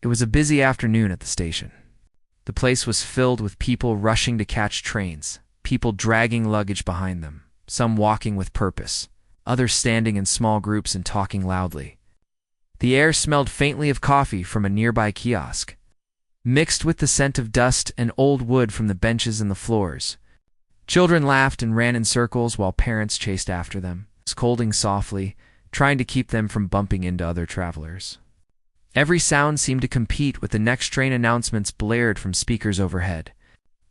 It was a busy afternoon at the station. The place was filled with people rushing to catch trains, people dragging luggage behind them, some walking with purpose, others standing in small groups and talking loudly. The air smelled faintly of coffee from a nearby kiosk, mixed with the scent of dust and old wood from the benches and the floors. Children laughed and ran in circles while parents chased after them, scolding softly, trying to keep them from bumping into other travelers. Every sound seemed to compete with the next train. Announcements blared from speakers overhead.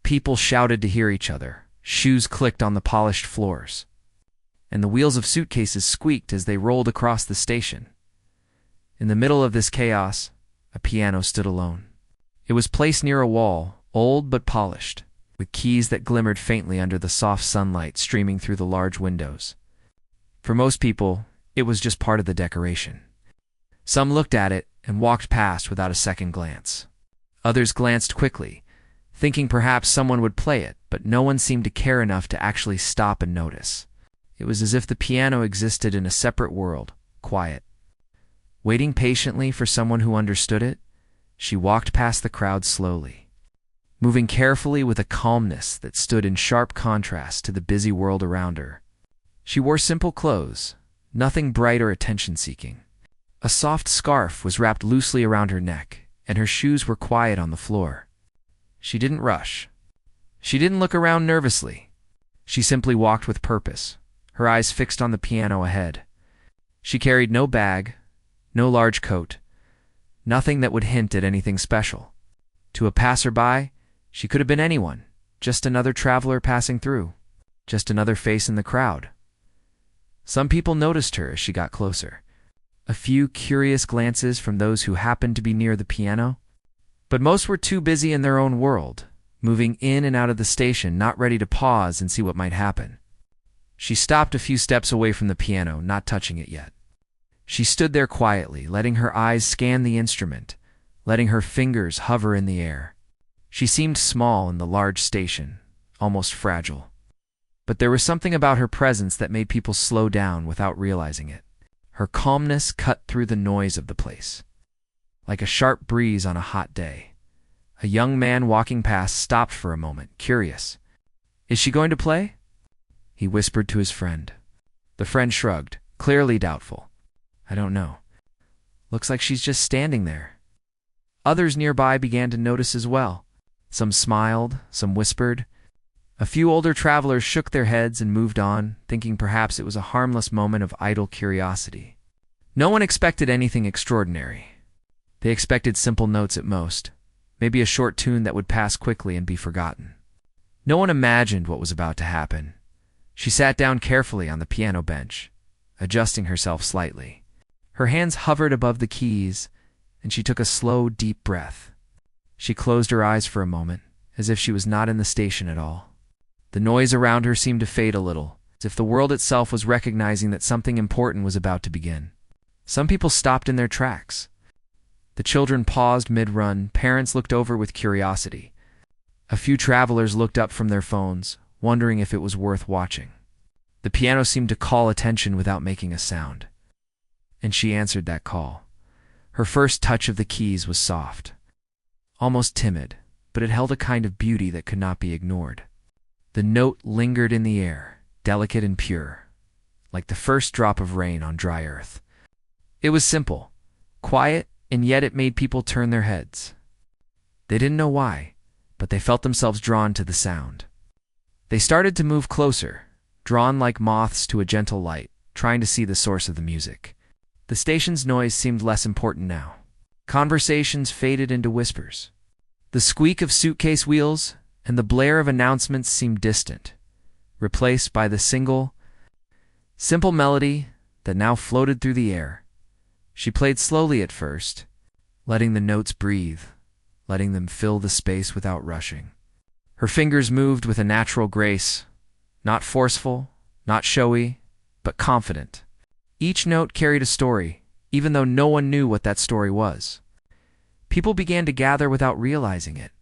People shouted to hear each other. Shoes clicked on the polished floors, and the wheels of suitcases squeaked as they rolled across the station. In the middle of this chaos, a piano stood alone. It was placed near a wall, old but polished, with keys that glimmered faintly under the soft sunlight streaming through the large windows. For most people, it was just part of the decoration. Some looked at it and walked past without a second glance. Others glanced quickly, thinking perhaps someone would play it, but no one seemed to care enough to actually stop and notice. It was as if the piano existed in a separate world, quiet. Waiting patiently for someone who understood it, she walked past the crowd slowly, moving carefully with a calmness that stood in sharp contrast to the busy world around her. She wore simple clothes, nothing bright or attention-seeking. A soft scarf was wrapped loosely around her neck, and her shoes were quiet on the floor. She didn't rush. She didn't look around nervously. She simply walked with purpose, her eyes fixed on the piano ahead. She carried no bag, no large coat, nothing that would hint at anything special. To a passerby, she could have been anyone, just another traveler passing through, just another face in the crowd. Some people noticed her as she got closer. A few curious glances from those who happened to be near the piano, but most were too busy in their own world, moving in and out of the station, not ready to pause and see what might happen. She stopped a few steps away from the piano, not touching it yet. She stood there quietly, letting her eyes scan the instrument, letting her fingers hover in the air. She seemed small in the large station, almost fragile. But there was something about her presence that made people slow down without realizing it. Her calmness cut through the noise of the place. Like a sharp breeze on a hot day, a young man walking past stopped for a moment, curious. "Is she going to play?" He whispered to his friend. The friend shrugged, clearly doubtful. "I don't know. Looks like she's just standing there." Others nearby began to notice as well. Some smiled, some whispered. A few older travelers shook their heads and moved on, thinking perhaps it was a harmless moment of idle curiosity. No one expected anything extraordinary. They expected simple notes at most, maybe a short tune that would pass quickly and be forgotten. No one imagined what was about to happen. She sat down carefully on the piano bench, adjusting herself slightly. Her hands hovered above the keys, and she took a slow, deep breath. She closed her eyes for a moment, as if she was not in the station at all. The noise around her seemed to fade a little, as if the world itself was recognizing that something important was about to begin. Some people stopped in their tracks. The children paused mid-run. Parents looked over with curiosity. A few travelers looked up from their phones, wondering if it was worth watching. The piano seemed to call attention without making a sound. And she answered that call. Her first touch of the keys was soft, almost timid, but it held a kind of beauty that could not be ignored. The note lingered in the air, delicate and pure, like the first drop of rain on dry earth. It was simple, quiet, and yet it made people turn their heads. They didn't know why, but they felt themselves drawn to the sound. They started to move closer, drawn like moths to a gentle light, trying to see the source of the music. The station's noise seemed less important now. Conversations faded into whispers. The squeak of suitcase wheels and the blare of announcements seemed distant, replaced by the simple melody that now floated through the air. She played slowly at first, letting the notes breathe, letting them fill the space without rushing. Her fingers moved with a natural grace, not forceful, not showy, but confident. Each note carried a story, even though no one knew what that story was. People began to gather without realizing it.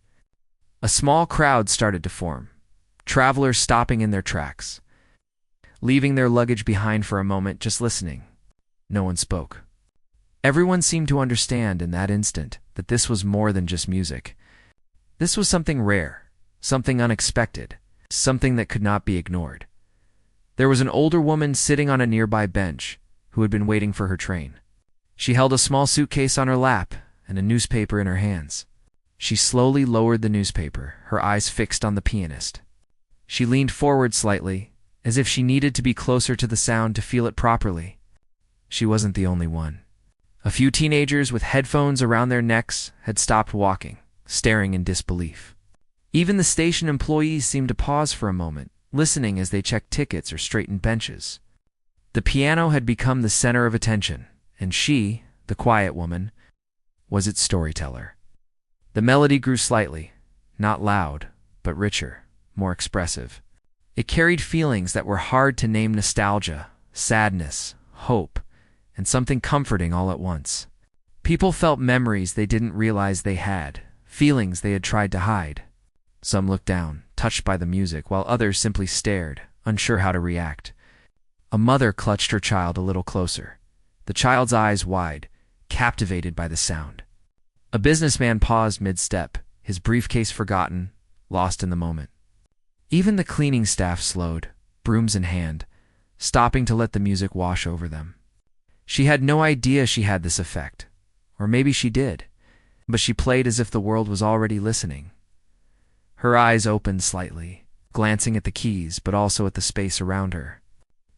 A small crowd started to form, travelers stopping in their tracks, leaving their luggage behind for a moment, just listening. No one spoke. Everyone seemed to understand in that instant that this was more than just music. This was something rare, something unexpected, something that could not be ignored. There was an older woman sitting on a nearby bench who had been waiting for her train. She held a small suitcase on her lap and a newspaper in her hands. She slowly lowered the newspaper, her eyes fixed on the pianist. She leaned forward slightly, as if she needed to be closer to the sound to feel it properly. She wasn't the only one. A few teenagers with headphones around their necks had stopped walking, staring in disbelief. Even the station employees seemed to pause for a moment, listening as they checked tickets or straightened benches. The piano had become the center of attention, and she, the quiet woman, was its storyteller. The melody grew slightly, not loud, but richer, more expressive. It carried feelings that were hard to name: nostalgia, sadness, hope, and something comforting all at once. People felt memories they didn't realize they had, feelings they had tried to hide. Some looked down, touched by the music, while others simply stared, unsure how to react. A mother clutched her child a little closer, the child's eyes wide, captivated by the sound. A businessman paused mid-step, his briefcase forgotten, lost in the moment. Even the cleaning staff slowed, brooms in hand, stopping to let the music wash over them. She had no idea she had this effect, or maybe she did, but she played as if the world was already listening. Her eyes opened slightly, glancing at the keys but also at the space around her.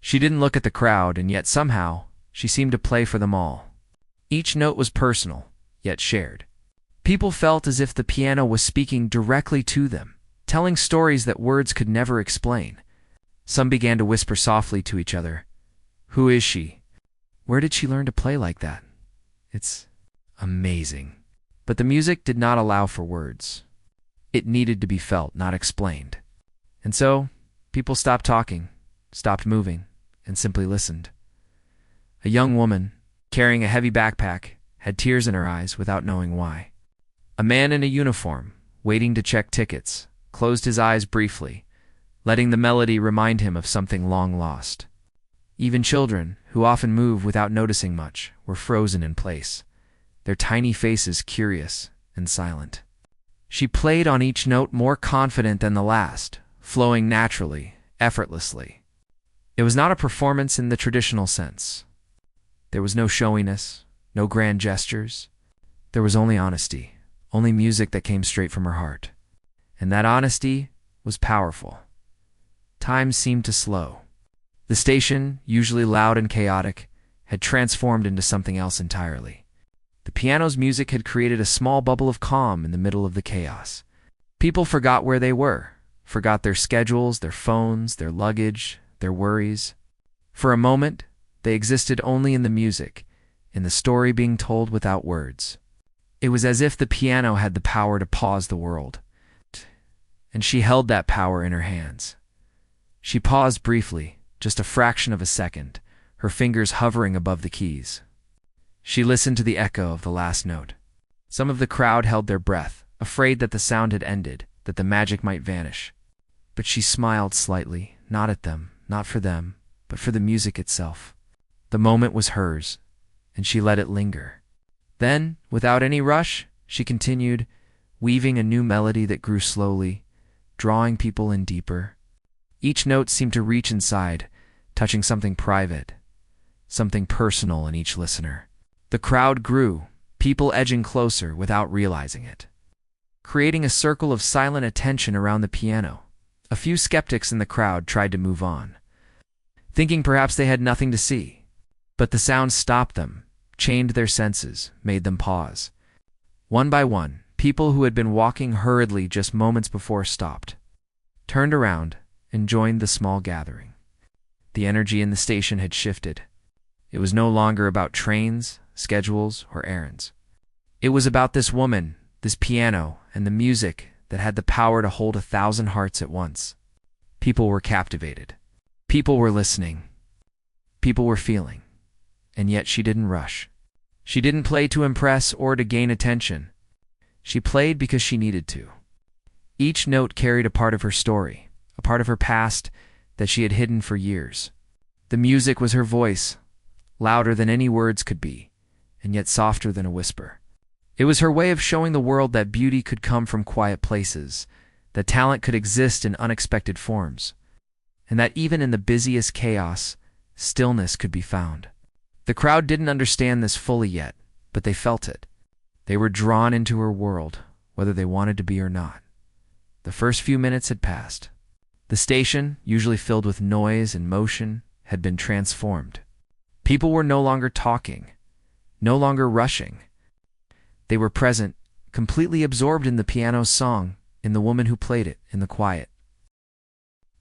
She didn't look at the crowd, and yet somehow she seemed to play for them all. Each note was personal, yet shared. People felt as if the piano was speaking directly to them, telling stories that words could never explain. Some began to whisper softly to each other. "Who is she? Where did she learn to play like that? It's amazing." But the music did not allow for words. It needed to be felt, not explained. And so, people stopped talking, stopped moving, and simply listened. A young woman, carrying a heavy backpack, had tears in her eyes without knowing why. A man in a uniform, waiting to check tickets, closed his eyes briefly, letting the melody remind him of something long lost. Even children, who often move without noticing much, were frozen in place, their tiny faces curious and silent. She played on each note more confident than the last, flowing naturally, effortlessly. It was not a performance in the traditional sense. There was no showiness, no grand gestures. There was only honesty, only music that came straight from her heart. And that honesty was powerful. Time seemed to slow. The station, usually loud and chaotic, had transformed into something else entirely. The piano's music had created a small bubble of calm in the middle of the chaos. People forgot where they were, forgot their schedules, their phones, their luggage, their worries. For a moment, they existed only in the music, in the story being told without words. It was as if the piano had the power to pause the world, and she held that power in her hands. She paused briefly, just a fraction of a second, her fingers hovering above the keys. She listened to the echo of the last note. Some of the crowd held their breath, afraid that the sound had ended, that the magic might vanish. But she smiled slightly, not at them, not for them, but for the music itself. The moment was hers, and she let it linger. Then, without any rush, she continued, weaving a new melody that grew slowly, drawing people in deeper. Each note seemed to reach inside, touching something private, something personal in each listener. The crowd grew, people edging closer without realizing it, creating a circle of silent attention around the piano. A few skeptics in the crowd tried to move on, thinking perhaps they had nothing to see. But the sound stopped them, chained their senses, made them pause. One by one, people who had been walking hurriedly just moments before stopped, turned around, and joined the small gathering. The energy in the station had shifted. It was no longer about trains, schedules, or errands. It was about this woman, this piano, and the music that had the power to hold 1,000 hearts at once. People were captivated. People were listening. People were feeling. And yet she didn't rush. She didn't play to impress or to gain attention. She played because she needed to. Each note carried a part of her story, a part of her past that she had hidden for years. The music was her voice, louder than any words could be, and yet softer than a whisper. It was her way of showing the world that beauty could come from quiet places, that talent could exist in unexpected forms, and that even in the busiest chaos, stillness could be found. The crowd didn't understand this fully yet, but they felt it. They were drawn into her world, whether they wanted to be or not. The first few minutes had passed. The station, usually filled with noise and motion, had been transformed. People were no longer talking, no longer rushing. They were present, completely absorbed in the piano's song, in the woman who played it, in the quiet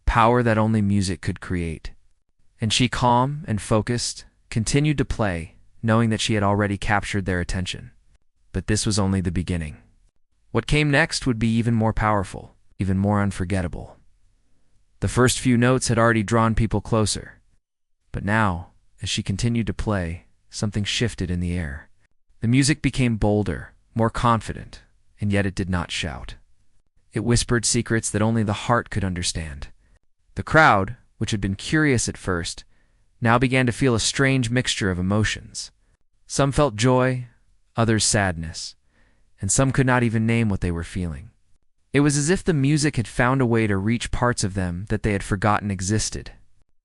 power that only music could create. And she, calm and focused, continued to play, knowing that she had already captured their attention. But this was only the beginning. What came next would be even more powerful, even more unforgettable. The first few notes had already drawn people closer. But now, as she continued to play, something shifted in the air. The music became bolder, more confident, and yet it did not shout. It whispered secrets that only the heart could understand. The crowd, which had been curious at first, now began to feel a strange mixture of emotions. Some felt joy, others sadness, and some could not even name what they were feeling. It was as if the music had found a way to reach parts of them that they had forgotten existed.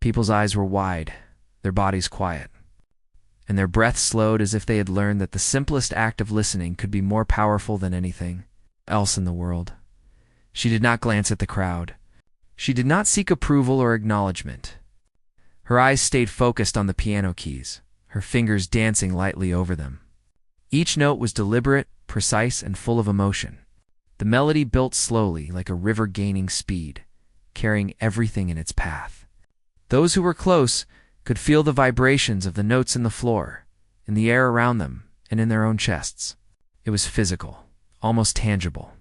People's eyes were wide, their bodies quiet, and their breath slowed as if they had learned that the simplest act of listening could be more powerful than anything else in the world. She did not glance at the crowd. She did not seek approval or acknowledgement. Her eyes stayed focused on the piano keys, her fingers dancing lightly over them. Each note was deliberate, precise, and full of emotion. The melody built slowly, like a river gaining speed, carrying everything in its path. Those who were close could feel the vibrations of the notes in the floor, in the air around them, and in their own chests. It was physical, almost tangible.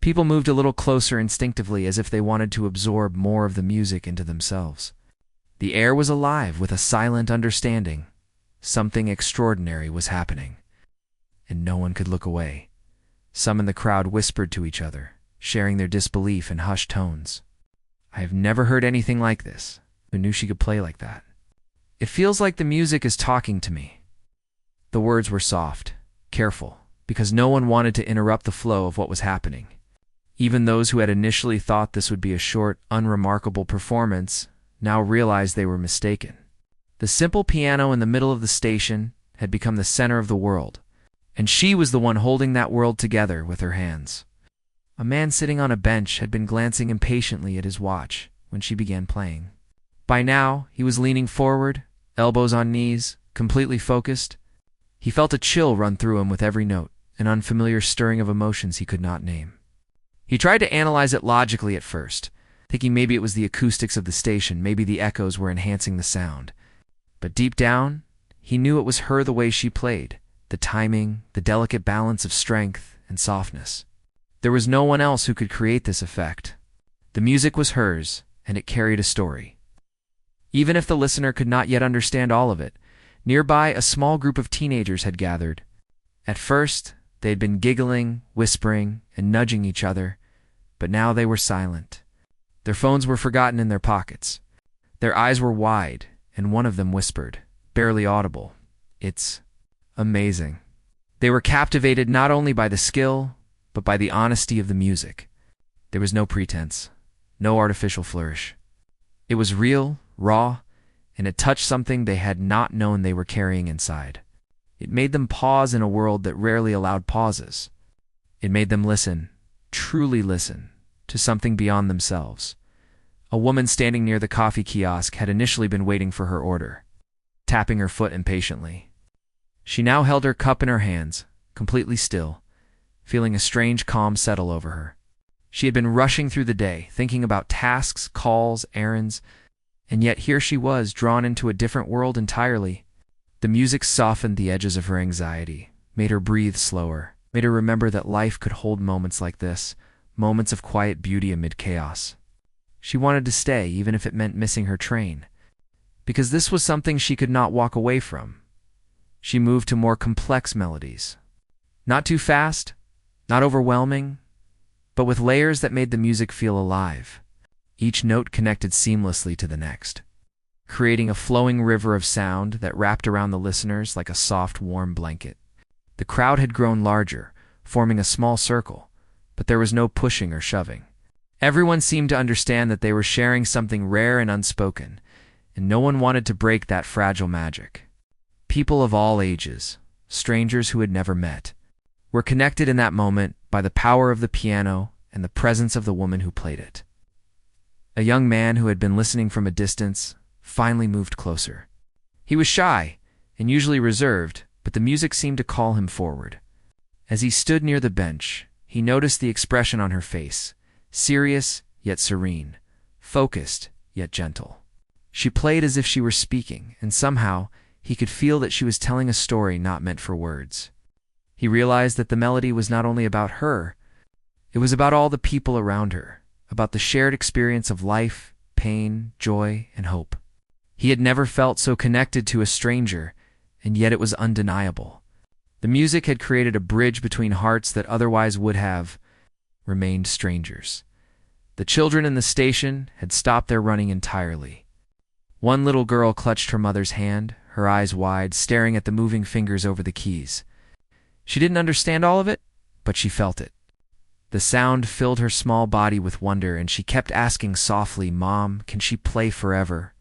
People moved a little closer instinctively as if they wanted to absorb more of the music into themselves. The air was alive with a silent understanding. Something extraordinary was happening, and no one could look away. Some in the crowd whispered to each other, sharing their disbelief in hushed tones. "I have never heard anything like this. Who knew she could play like that? It feels like the music is talking to me." The words were soft, careful, because no one wanted to interrupt the flow of what was happening. Even those who had initially thought this would be a short, unremarkable performance now realized they were mistaken. The simple piano in the middle of the station had become the center of the world, and she was the one holding that world together with her hands. A man sitting on a bench had been glancing impatiently at his watch when she began playing. By now, he was leaning forward, elbows on knees, completely focused. He felt a chill run through him with every note, an unfamiliar stirring of emotions he could not name. He tried to analyze it logically at first, thinking maybe it was the acoustics of the station, maybe the echoes were enhancing the sound. But deep down, he knew it was her the way she played, the timing, the delicate balance of strength and softness. There was no one else who could create this effect. The music was hers, and it carried a story. Even if the listener could not yet understand all of it, nearby a small group of teenagers had gathered. At first, they had been giggling, whispering, and nudging each other, but now they were silent. Their phones were forgotten in their pockets. Their eyes were wide, and one of them whispered, barely audible, "It's amazing." They were captivated not only by the skill, but by the honesty of the music. There was no pretense, no artificial flourish. It was real, raw, and it touched something they had not known they were carrying inside. It made them pause in a world that rarely allowed pauses. It made them listen, truly listen, to something beyond themselves. A woman standing near the coffee kiosk had initially been waiting for her order, tapping her foot impatiently. She now held her cup in her hands, completely still, feeling a strange calm settle over her. She had been rushing through the day, thinking about tasks, calls, errands, and yet here she was, drawn into a different world entirely. The music softened the edges of her anxiety, made her breathe slower, made her remember that life could hold moments like this, moments of quiet beauty amid chaos. She wanted to stay, even if it meant missing her train, because this was something she could not walk away from. She moved to more complex melodies. Not too fast, not overwhelming, but with layers that made the music feel alive. Each note connected seamlessly to the next. creating a flowing river of sound that wrapped around the listeners like a soft, warm blanket. The crowd had grown larger, forming a small circle, but there was no pushing or shoving. Everyone seemed to understand that they were sharing something rare and unspoken, and no one wanted to break that fragile magic. People of all ages, strangers who had never met, were connected in that moment by the power of the piano and the presence of the woman who played it. A young man who had been listening from a distance finally moved closer. He was shy and usually reserved, but the music seemed to call him forward. As he stood near the bench, he noticed the expression on her face, serious yet serene, focused yet gentle. She played as if she were speaking, and somehow he could feel that she was telling a story not meant for words. He realized that the melody was not only about her, it was about all the people around her, about the shared experience of life, pain, joy, and hope. He had never felt so connected to a stranger, and yet it was undeniable. The music had created a bridge between hearts that otherwise would have remained strangers. The children in the station had stopped their running entirely. One little girl clutched her mother's hand, her eyes wide, staring at the moving fingers over the keys. She didn't understand all of it, but she felt it. The sound filled her small body with wonder, and she kept asking softly, "Mom, can she play forever?"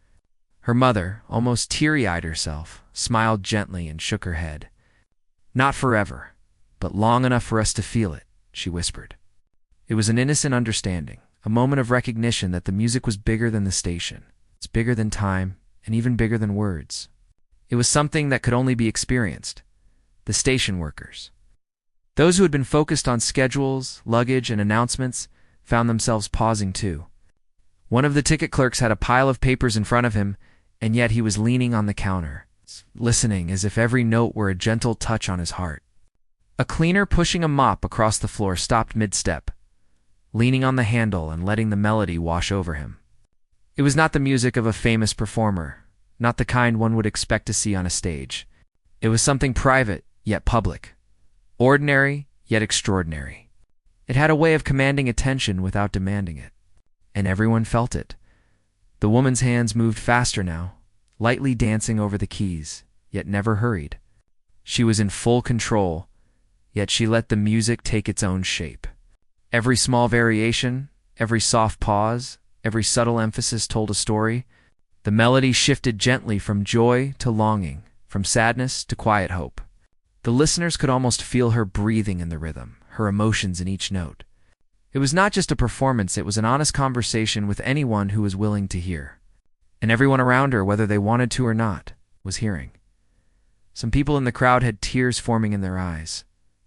Her mother, almost teary-eyed herself, smiled gently and shook her head. "Not forever, but long enough for us to feel it," she whispered. It was an innocent understanding, a moment of recognition that the music was bigger than the station. It's bigger than time, and even bigger than words. It was something that could only be experienced. The station workers. Those who had been focused on schedules, luggage, and announcements found themselves pausing too. One of the ticket clerks had a pile of papers in front of him, and yet he was leaning on the counter, listening as if every note were a gentle touch on his heart. A cleaner pushing a mop across the floor stopped mid-step, leaning on the handle and letting the melody wash over him. It was not the music of a famous performer, not the kind one would expect to see on a stage. It was something private, yet public. Ordinary, yet extraordinary. It had a way of commanding attention without demanding it. And everyone felt it. The woman's hands moved faster now, lightly dancing over the keys, yet never hurried. She was in full control, yet she let the music take its own shape. Every small variation, every soft pause, every subtle emphasis told a story. The melody shifted gently from joy to longing, from sadness to quiet hope. The listeners could almost feel her breathing in the rhythm, her emotions in each note. It was not just a performance, it was an honest conversation with anyone who was willing to hear. And everyone around her, whether they wanted to or not, was hearing. Some people in the crowd had tears forming in their eyes,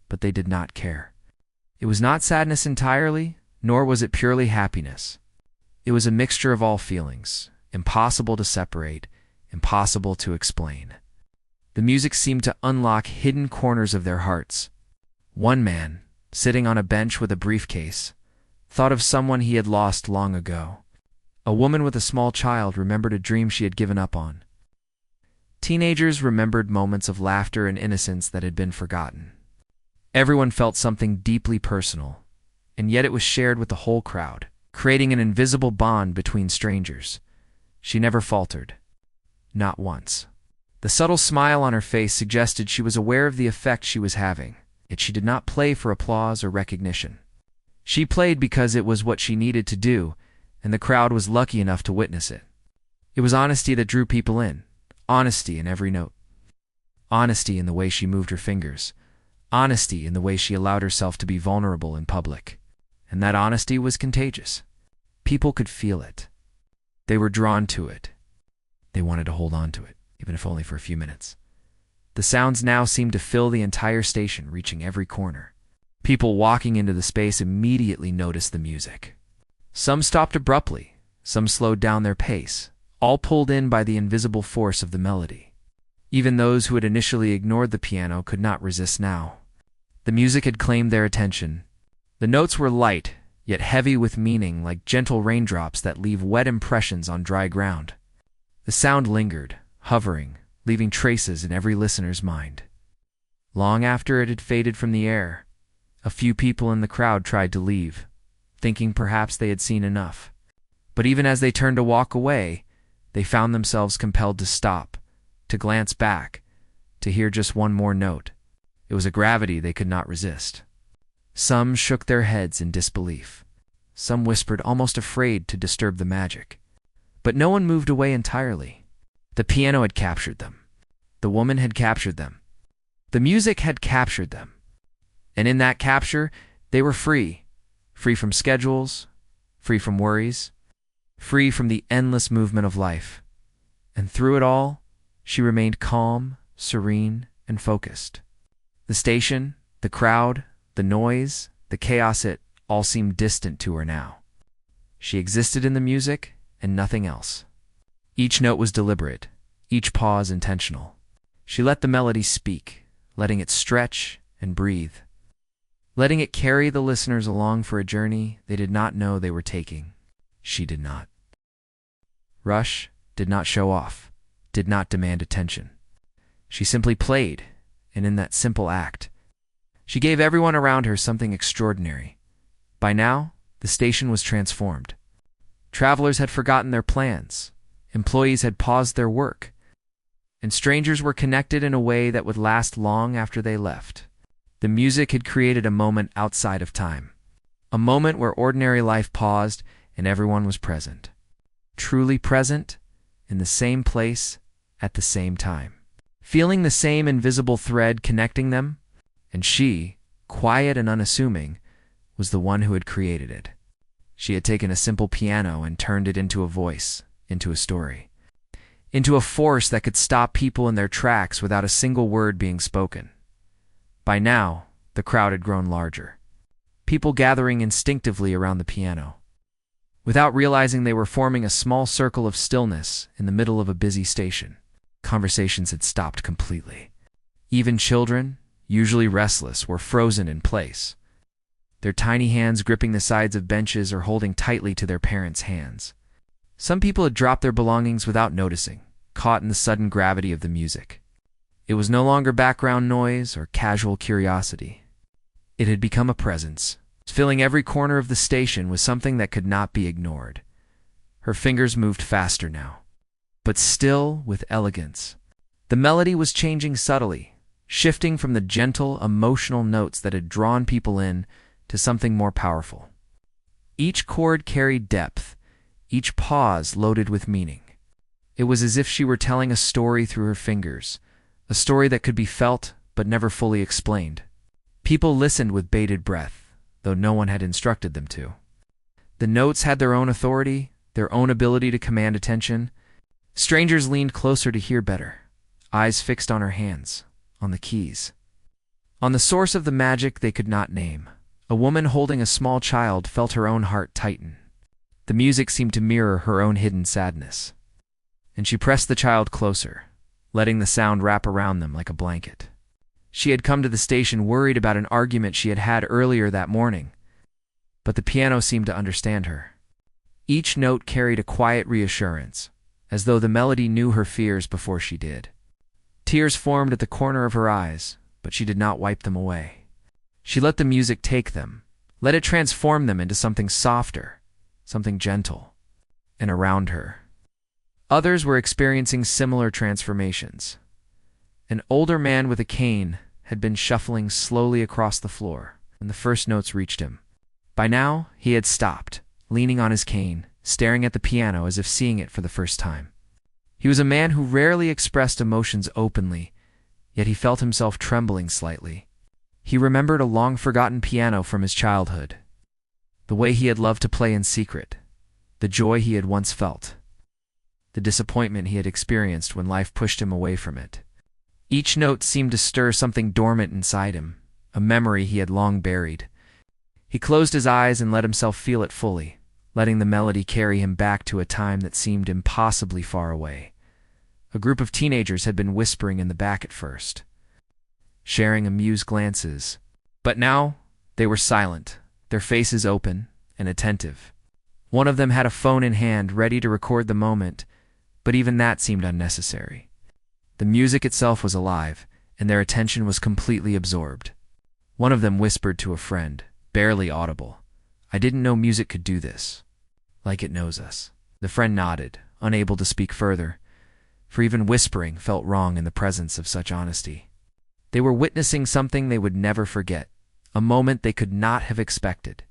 but they did not care. It was not sadness entirely, nor was it purely happiness. It was a mixture of all feelings, impossible to separate, impossible to explain. The music seemed to unlock hidden corners of their hearts. One man, sitting on a bench with a briefcase, thought of someone he had lost long ago. A woman with a small child remembered a dream she had given up on. Teenagers remembered moments of laughter and innocence that had been forgotten. Everyone felt something deeply personal, and yet it was shared with the whole crowd, creating an invisible bond between strangers. She never faltered. Not once. The subtle smile on her face suggested she was aware of the effect she was having, yet she did not play for applause or recognition. She played because it was what she needed to do, and the crowd was lucky enough to witness it. It was honesty that drew people in, honesty in every note. Honesty in the way she moved her fingers, honesty in the way she allowed herself to be vulnerable in public. And that honesty was contagious. People could feel it. They were drawn to it. They wanted to hold on to it, even if only for a few minutes. The sounds now seemed to fill the entire station, reaching every corner. People walking into the space immediately noticed the music. Some stopped abruptly, some slowed down their pace, all pulled in by the invisible force of the melody. Even those who had initially ignored the piano could not resist now. The music had claimed their attention. The notes were light, yet heavy with meaning, like gentle raindrops that leave wet impressions on dry ground. The sound lingered, hovering, leaving traces in every listener's mind. Long after it had faded from the air, a few people in the crowd tried to leave, thinking perhaps they had seen enough. But even as they turned to walk away, they found themselves compelled to stop, to glance back, to hear just one more note. It was a gravity they could not resist. Some shook their heads in disbelief. Some whispered, almost afraid to disturb the magic. But no one moved away entirely. The piano had captured them. The woman had captured them. The music had captured them. And in that capture, they were free. Free from schedules, free from worries, free from the endless movement of life. And through it all, she remained calm, serene, and focused. The station, the crowd, the noise, the chaos, it all seemed distant to her now. She existed in the music and nothing else. Each note was deliberate, each pause intentional. She let the melody speak, letting it stretch and breathe, letting it carry the listeners along for a journey they did not know they were taking. She did not rush, did not show off, did not demand attention. She simply played, and in that simple act, she gave everyone around her something extraordinary. By now, the station was transformed. Travelers had forgotten their plans, employees had paused their work, and strangers were connected in a way that would last long after they left. The music had created a moment outside of time, a moment where ordinary life paused and everyone was present. Truly present, in the same place, at the same time. Feeling the same invisible thread connecting them, and she, quiet and unassuming, was the one who had created it. She had taken a simple piano and turned it into a voice, into a story, into a force that could stop people in their tracks without a single word being spoken. By now, the crowd had grown larger, people gathering instinctively around the piano. Without realizing, they were forming a small circle of stillness in the middle of a busy station. Conversations had stopped completely. Even children, usually restless, were frozen in place, their tiny hands gripping the sides of benches or holding tightly to their parents' hands. Some people had dropped their belongings without noticing, caught in the sudden gravity of the music. It was no longer background noise or casual curiosity. It had become a presence, filling every corner of the station with something that could not be ignored. Her fingers moved faster now, but still with elegance. The melody was changing subtly, shifting from the gentle, emotional notes that had drawn people in to something more powerful. Each chord carried depth, each pause loaded with meaning. It was as if she were telling a story through her fingers, a story that could be felt but never fully explained. People listened with bated breath, though no one had instructed them to. The notes had their own authority, their own ability to command attention. Strangers leaned closer to hear better, eyes fixed on her hands, on the keys, on the source of the magic they could not name. A woman holding a small child felt her own heart tighten. The music seemed to mirror her own hidden sadness, and she pressed the child closer, letting the sound wrap around them like a blanket. She had come to the station worried about an argument she had had earlier that morning, but the piano seemed to understand her. Each note carried a quiet reassurance, as though the melody knew her fears before she did. Tears formed at the corner of her eyes, but she did not wipe them away. She let the music take them, let it transform them into something softer, something gentle. And around her, others were experiencing similar transformations. An older man with a cane had been shuffling slowly across the floor when the first notes reached him. By now, he had stopped, leaning on his cane, staring at the piano as if seeing it for the first time. He was a man who rarely expressed emotions openly, yet he felt himself trembling slightly. He remembered a long-forgotten piano from his childhood, the way he had loved to play in secret, the joy he had once felt, the disappointment he had experienced when life pushed him away from it. Each note seemed to stir something dormant inside him, a memory he had long buried. He closed his eyes and let himself feel it fully, letting the melody carry him back to a time that seemed impossibly far away. A group of teenagers had been whispering in the back at first, sharing amused glances, but now they were silent, their faces open and attentive. One of them had a phone in hand, ready to record the moment, but even that seemed unnecessary. The music itself was alive, and their attention was completely absorbed. One of them whispered to a friend, barely audible, "I didn't know music could do this. Like it knows us." The friend nodded, unable to speak further, for even whispering felt wrong in the presence of such honesty. They were witnessing something they would never forget, a moment they could not have expected.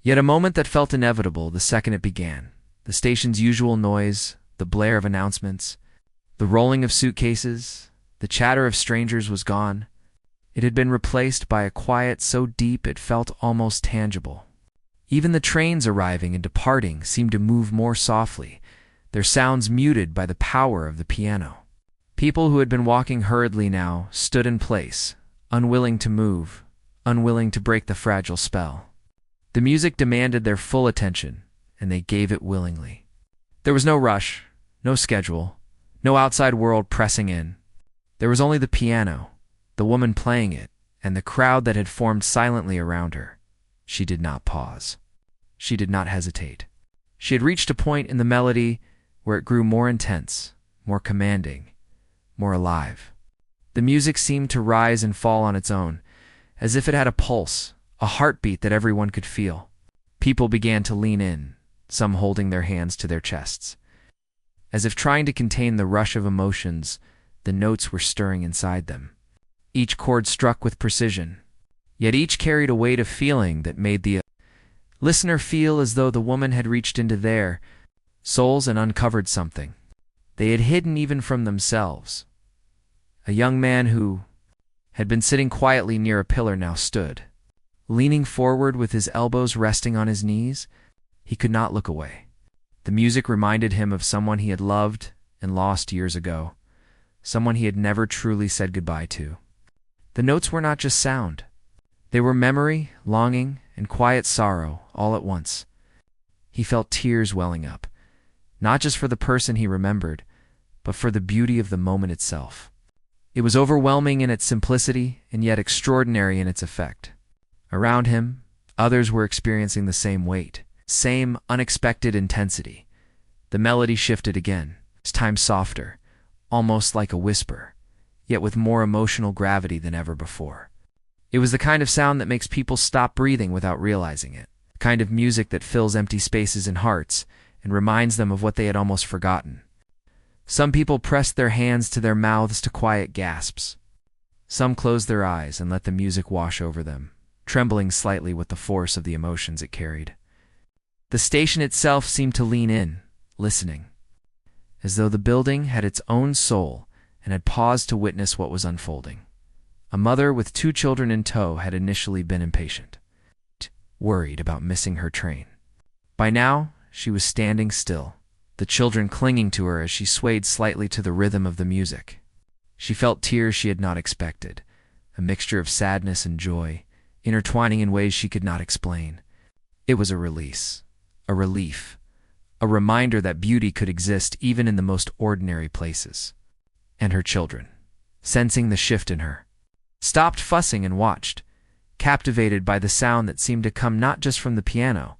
Yet a moment that felt inevitable the second it began. The station's usual noise, the blare of announcements, the rolling of suitcases, the chatter of strangers was gone. It had been replaced by a quiet so deep it felt almost tangible. Even the trains arriving and departing seemed to move more softly, their sounds muted by the power of the piano. People who had been walking hurriedly now stood in place, unwilling to move, unwilling to break the fragile spell. The music demanded their full attention, and they gave it willingly. There was no rush, no schedule, no outside world pressing in. There was only the piano, the woman playing it, and the crowd that had formed silently around her. She did not pause. She did not hesitate. She had reached a point in the melody where it grew more intense, more commanding, more alive. The music seemed to rise and fall on its own, as if it had a pulse, a heartbeat that everyone could feel. People began to lean in, some holding their hands to their chests. As if trying to contain the rush of emotions, the notes were stirring inside them. Each chord struck with precision, yet each carried a weight of feeling that made the listener feel as though the woman had reached into their souls and uncovered something they had hidden even from themselves. A young man who had been sitting quietly near a pillar now stood, leaning forward with his elbows resting on his knees. He could not look away. The music reminded him of someone he had loved and lost years ago, someone he had never truly said goodbye to. The notes were not just sound. They were memory, longing, and quiet sorrow all at once. He felt tears welling up, not just for the person he remembered, but for the beauty of the moment itself. It was overwhelming in its simplicity and yet extraordinary in its effect. Around him, others were experiencing the same weight, same unexpected intensity. The melody shifted again, this time softer, almost like a whisper, yet with more emotional gravity than ever before. It was the kind of sound that makes people stop breathing without realizing it, the kind of music that fills empty spaces in hearts and reminds them of what they had almost forgotten. Some people pressed their hands to their mouths to quiet gasps. Some closed their eyes and let the music wash over them, trembling slightly with the force of the emotions it carried. The station itself seemed to lean in, listening, as though the building had its own soul and had paused to witness what was unfolding. A mother with 2 children in tow had initially been impatient, worried about missing her train. By now, she was standing still, the children clinging to her as she swayed slightly to the rhythm of the music. She felt tears she had not expected, a mixture of sadness and joy, intertwining in ways she could not explain. It was a release, a relief, a reminder that beauty could exist even in the most ordinary places. And her children, sensing the shift in her, stopped fussing and watched, captivated by the sound that seemed to come not just from the piano,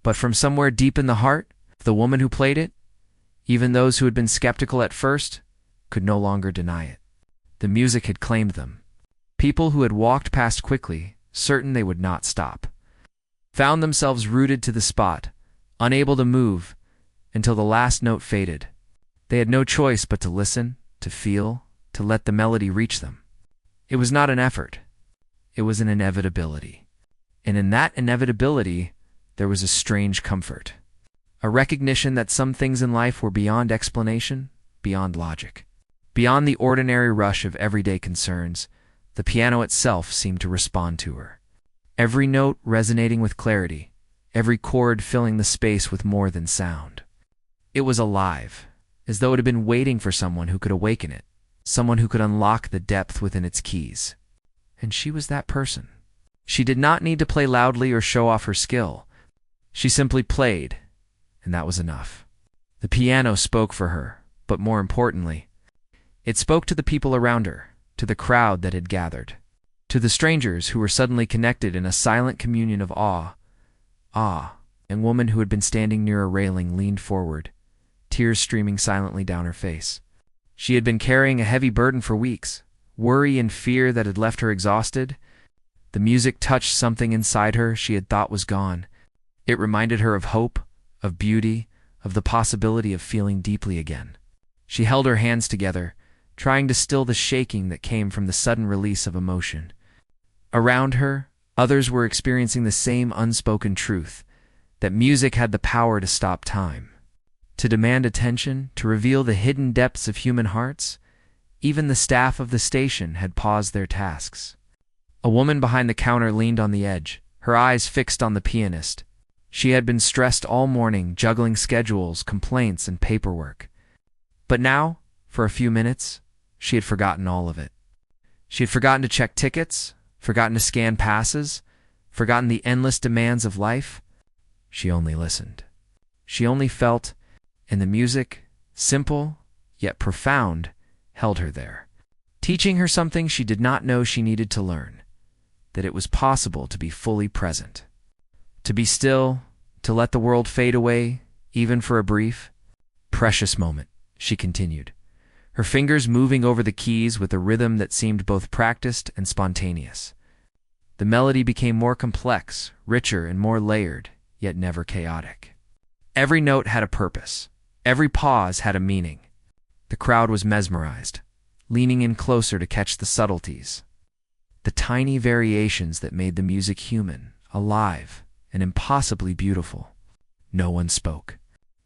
but from somewhere deep in the heart of the woman who played it. Even those who had been skeptical at first could no longer deny it. The music had claimed them. People who had walked past quickly, certain they would not stop, found themselves rooted to the spot, unable to move until the last note faded. They had no choice but to listen, to feel, to let the melody reach them. It was not an effort. It was an inevitability. And in that inevitability, there was a strange comfort, a recognition that some things in life were beyond explanation, beyond logic. Beyond the ordinary rush of everyday concerns, the piano itself seemed to respond to her. Every note resonating with clarity, every chord filling the space with more than sound. It was alive, as though it had been waiting for someone who could awaken it, someone who could unlock the depth within its keys. And she was that person. She did not need to play loudly or show off her skill. She simply played, and that was enough. The piano spoke for her, but more importantly, it spoke to the people around her, to the crowd that had gathered, to the strangers who were suddenly connected in a silent communion of awe. A woman who had been standing near a railing leaned forward, tears streaming silently down her face. She had been carrying a heavy burden for weeks, worry and fear that had left her exhausted. The music touched something inside her she had thought was gone. It reminded her of hope, of beauty, of the possibility of feeling deeply again. She held her hands together, trying to still the shaking that came from the sudden release of emotion. Around her, others were experiencing the same unspoken truth, that music had the power to stop time, to demand attention, to reveal the hidden depths of human hearts. Even the staff of the station had paused their tasks. A woman behind the counter leaned on the edge, her eyes fixed on the pianist. She had been stressed all morning, juggling schedules, complaints, and paperwork. But now, for a few minutes, she had forgotten all of it. She had forgotten to check tickets, forgotten to scan passes, forgotten the endless demands of life. She only listened. She only felt, and the music, simple yet profound, held her there, teaching her something she did not know she needed to learn, that it was possible to be fully present, to be still, to let the world fade away, even for a brief, precious moment, she continued, her fingers moving over the keys with a rhythm that seemed both practiced and spontaneous. The melody became more complex, richer, and more layered, yet never chaotic. Every note had a purpose. Every pause had a meaning. The crowd was mesmerized, leaning in closer to catch the subtleties, the tiny variations that made the music human, alive, and impossibly beautiful. No one spoke.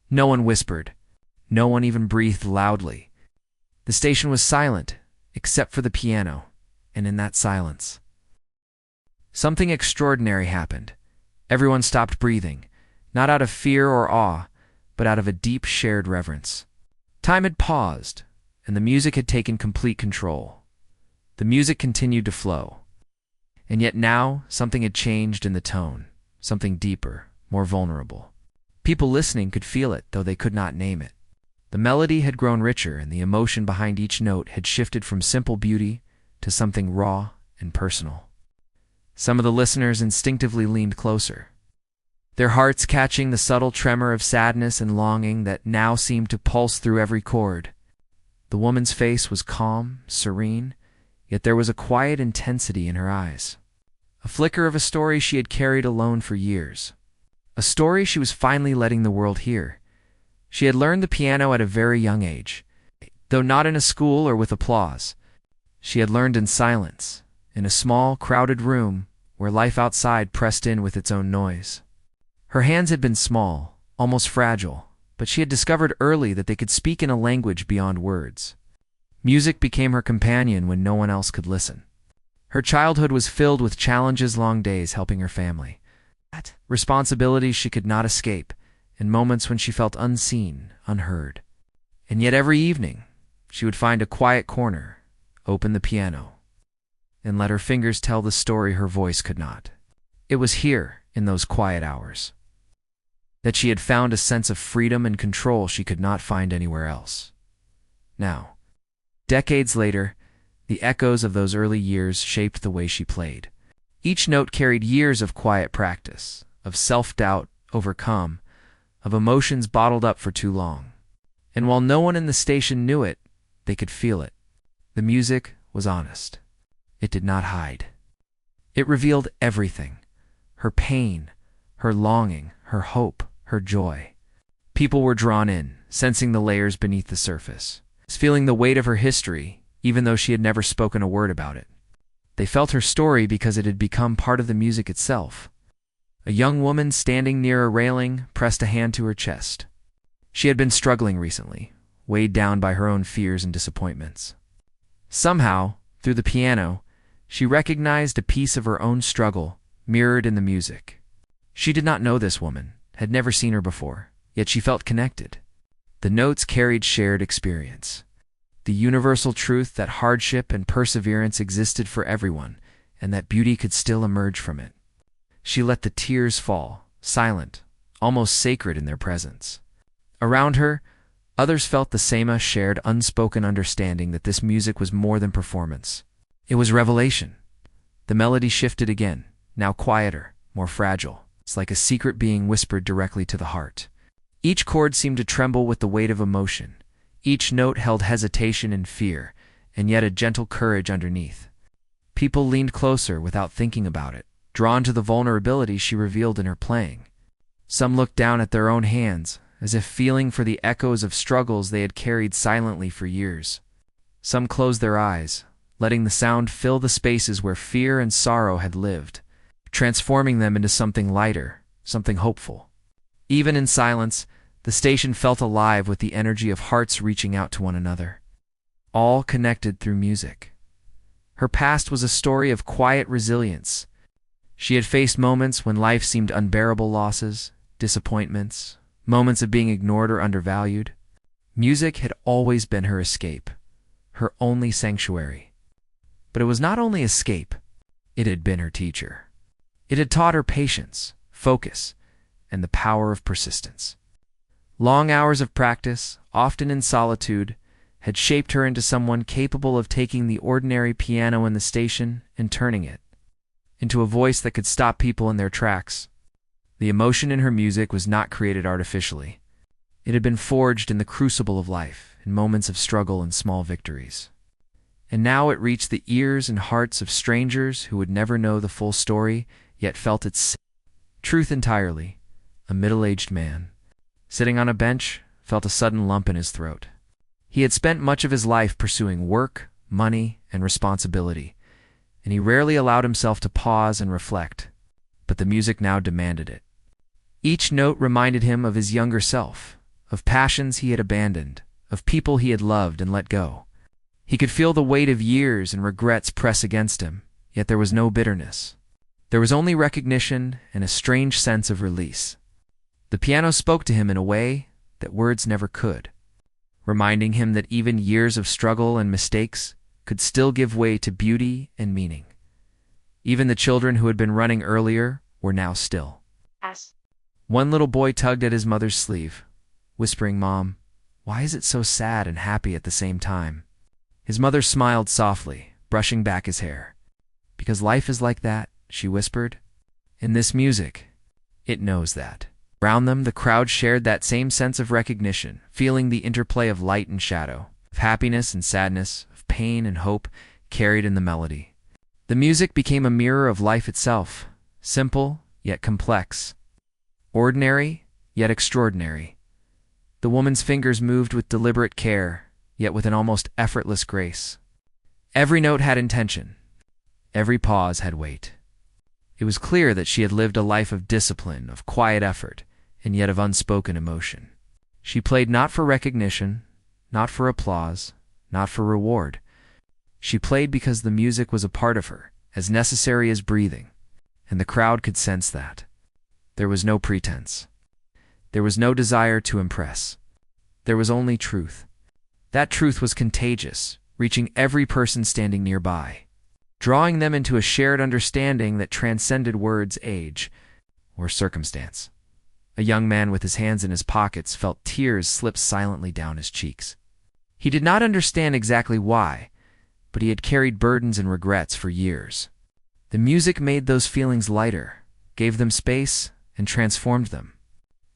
No one whispered. No one even breathed loudly. The station was silent, except for the piano, and in that silence, something extraordinary happened. Everyone stopped breathing, not out of fear or awe, but out of a deep shared reverence. Time had paused, and the music had taken complete control. The music continued to flow. And yet now, something had changed in the tone, something deeper, more vulnerable. People listening could feel it, though they could not name it. The melody had grown richer, and the emotion behind each note had shifted from simple beauty to something raw and personal. Some of the listeners instinctively leaned closer, their hearts catching the subtle tremor of sadness and longing that now seemed to pulse through every chord. The woman's face was calm, serene, yet there was a quiet intensity in her eyes, a flicker of a story she had carried alone for years, a story she was finally letting the world hear. She had learned the piano at a very young age, though not in a school or with applause. She had learned in silence, in a small, crowded room where life outside pressed in with its own noise. Her hands had been small, almost fragile, but she had discovered early that they could speak in a language beyond words. Music became her companion when no one else could listen. Her childhood was filled with challenges, long days helping her family, responsibilities she could not escape, and moments when she felt unseen, unheard. And yet every evening, she would find a quiet corner, open the piano, and let her fingers tell the story her voice could not. It was here, in those quiet hours, that she had found a sense of freedom and control she could not find anywhere else. Now, decades later, the echoes of those early years shaped the way she played. Each note carried years of quiet practice, of self-doubt overcome, of emotions bottled up for too long. And while no one in the station knew it, they could feel it. The music was honest. It did not hide. It revealed everything: her pain, her longing, her hope, her joy. People were drawn in, sensing the layers beneath the surface, feeling the weight of her history, even though she had never spoken a word about it. They felt her story because it had become part of the music itself. A young woman standing near a railing pressed a hand to her chest. She had been struggling recently, weighed down by her own fears and disappointments. Somehow, through the piano, she recognized a piece of her own struggle mirrored in the music. She did not know this woman, had never seen her before, yet she felt connected. The notes carried shared experience, the universal truth that hardship and perseverance existed for everyone, and that beauty could still emerge from it. She let the tears fall, silent, almost sacred in their presence. Around her, others felt the same shared unspoken understanding that this music was more than performance. It was revelation. The melody shifted again, now quieter, more fragile. It's like a secret being whispered directly to the heart. Each chord seemed to tremble with the weight of emotion. Each note held hesitation and fear, and yet a gentle courage underneath. People leaned closer without thinking about it, drawn to the vulnerability she revealed in her playing. Some looked down at their own hands, as if feeling for the echoes of struggles they had carried silently for years. Some closed their eyes, letting the sound fill the spaces where fear and sorrow had lived, transforming them into something lighter, something hopeful. Even in silence, the station felt alive with the energy of hearts reaching out to one another, all connected through music. Her past was a story of quiet resilience. She had faced moments when life seemed unbearable, losses, disappointments, moments of being ignored or undervalued. Music had always been her escape, her only sanctuary. But it was not only escape, it had been her teacher. It had taught her patience, focus, and the power of persistence. Long hours of practice, often in solitude, had shaped her into someone capable of taking the ordinary piano in the station and turning it into a voice that could stop people in their tracks. The emotion in her music was not created artificially. It had been forged in the crucible of life, in moments of struggle and small victories. And now it reached the ears and hearts of strangers who would never know the full story, yet felt its truth entirely. A middle-aged man, sitting on a bench, felt a sudden lump in his throat. He had spent much of his life pursuing work, money, and responsibility, and he rarely allowed himself to pause and reflect, but the music now demanded it. Each note reminded him of his younger self, of passions he had abandoned, of people he had loved and let go. He could feel the weight of years and regrets press against him, yet there was no bitterness. There was only recognition and a strange sense of release. The piano spoke to him in a way that words never could, reminding him that even years of struggle and mistakes could still give way to beauty and meaning. Even the children who had been running earlier were now still. One little boy tugged at his mother's sleeve, whispering, "Mom, why is it so sad and happy at the same time?" His mother smiled softly, brushing back his hair. "Because life is like that," she whispered. "In this music, it knows that." Around them, the crowd shared that same sense of recognition, feeling the interplay of light and shadow, of happiness and sadness, of pain and hope, carried in the melody. The music became a mirror of life itself, simple yet complex, ordinary yet extraordinary. The woman's fingers moved with deliberate care, yet with an almost effortless grace. Every note had intention. Every pause had weight. It was clear that she had lived a life of discipline, of quiet effort, and yet of unspoken emotion. She played not for recognition, not for applause, not for reward. She played because the music was a part of her, as necessary as breathing, and the crowd could sense that. There was no pretense. There was no desire to impress. There was only truth. That truth was contagious, reaching every person standing nearby, drawing them into a shared understanding that transcended words, age, or circumstance. A young man with his hands in his pockets felt tears slip silently down his cheeks. He did not understand exactly why, but he had carried burdens and regrets for years. The music made those feelings lighter, gave them space, and transformed them.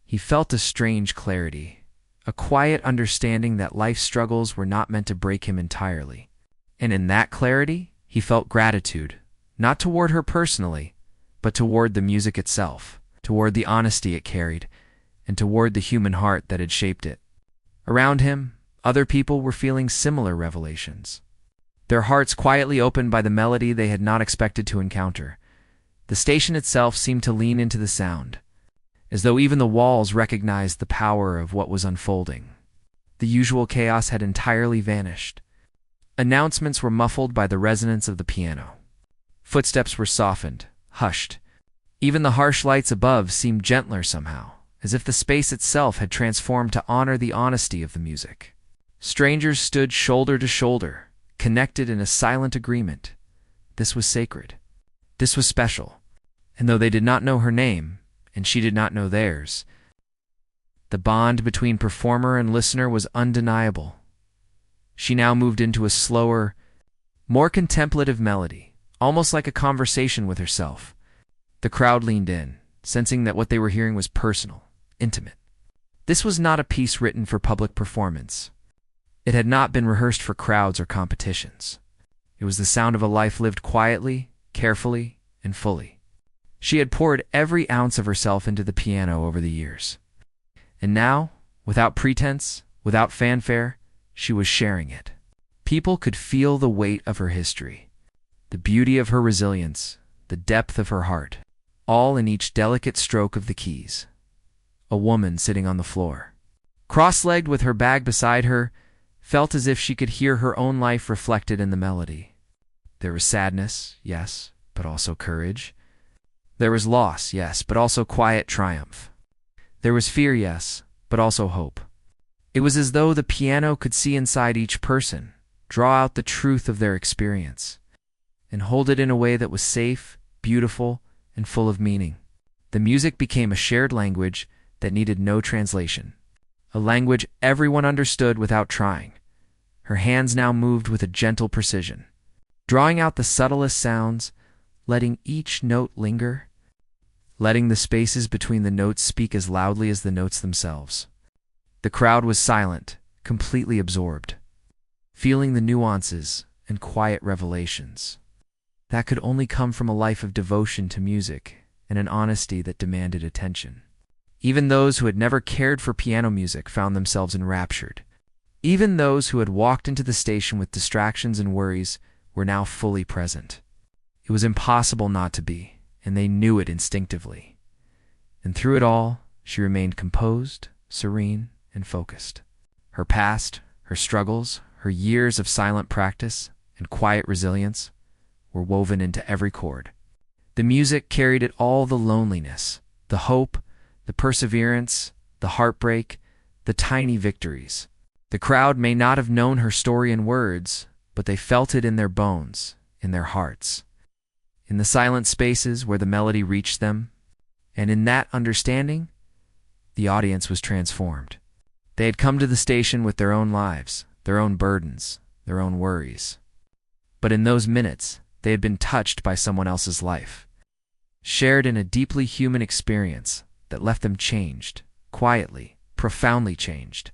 He felt a strange clarity, a quiet understanding that life's struggles were not meant to break him entirely. And in that clarity, he felt gratitude, not toward her personally, but toward the music itself, toward the honesty it carried, and toward the human heart that had shaped it. Around him, other people were feeling similar revelations, their hearts quietly opened by the melody they had not expected to encounter. The station itself seemed to lean into the sound, as though even the walls recognized the power of what was unfolding. The usual chaos had entirely vanished. Announcements were muffled by the resonance of the piano. Footsteps were softened, hushed. Even the harsh lights above seemed gentler somehow, as if the space itself had transformed to honor the honesty of the music. Strangers stood shoulder to shoulder, connected in a silent agreement. This was sacred. This was special. And though they did not know her name, and she did not know theirs, the bond between performer and listener was undeniable. She now moved into a slower, more contemplative melody, almost like a conversation with herself. The crowd leaned in, sensing that what they were hearing was personal, intimate. This was not a piece written for public performance. It had not been rehearsed for crowds or competitions. It was the sound of a life lived quietly, carefully, and fully. She had poured every ounce of herself into the piano over the years, And now, without pretense, without fanfare, she was sharing it. People could feel the weight of her history, the beauty of her resilience, the depth of her heart, all in each delicate stroke of the keys. A woman sitting on the floor, cross-legged with her bag beside her, felt as if she could hear her own life reflected in the melody. There was sadness, yes, but also courage. There was loss, yes, but also quiet triumph. There was fear, yes, but also hope. It was as though the piano could see inside each person, draw out the truth of their experience, and hold it in a way that was safe, beautiful, and full of meaning. The music became a shared language that needed no translation, a language everyone understood without trying. Her hands now moved with a gentle precision, drawing out the subtlest sounds, letting each note linger, letting the spaces between the notes speak as loudly as the notes themselves. The crowd was silent, completely absorbed, feeling the nuances and quiet revelations that could only come from a life of devotion to music and an honesty that demanded attention. Even those who had never cared for piano music found themselves enraptured. Even those who had walked into the station with distractions and worries were now fully present. It was impossible not to be, and they knew it instinctively. And through it all, she remained composed, serene, and focused. Her past, her struggles, her years of silent practice and quiet resilience were woven into every chord. The music carried it all: the loneliness, the hope, the perseverance, the heartbreak, the tiny victories. The crowd may not have known her story in words, but they felt it in their bones, in their hearts, in the silent spaces where the melody reached them. And in that understanding, the audience was transformed. They had come to the station with their own lives, their own burdens, their own worries. But in those minutes, they had been touched by someone else's life, shared in a deeply human experience that left them changed, quietly, profoundly changed.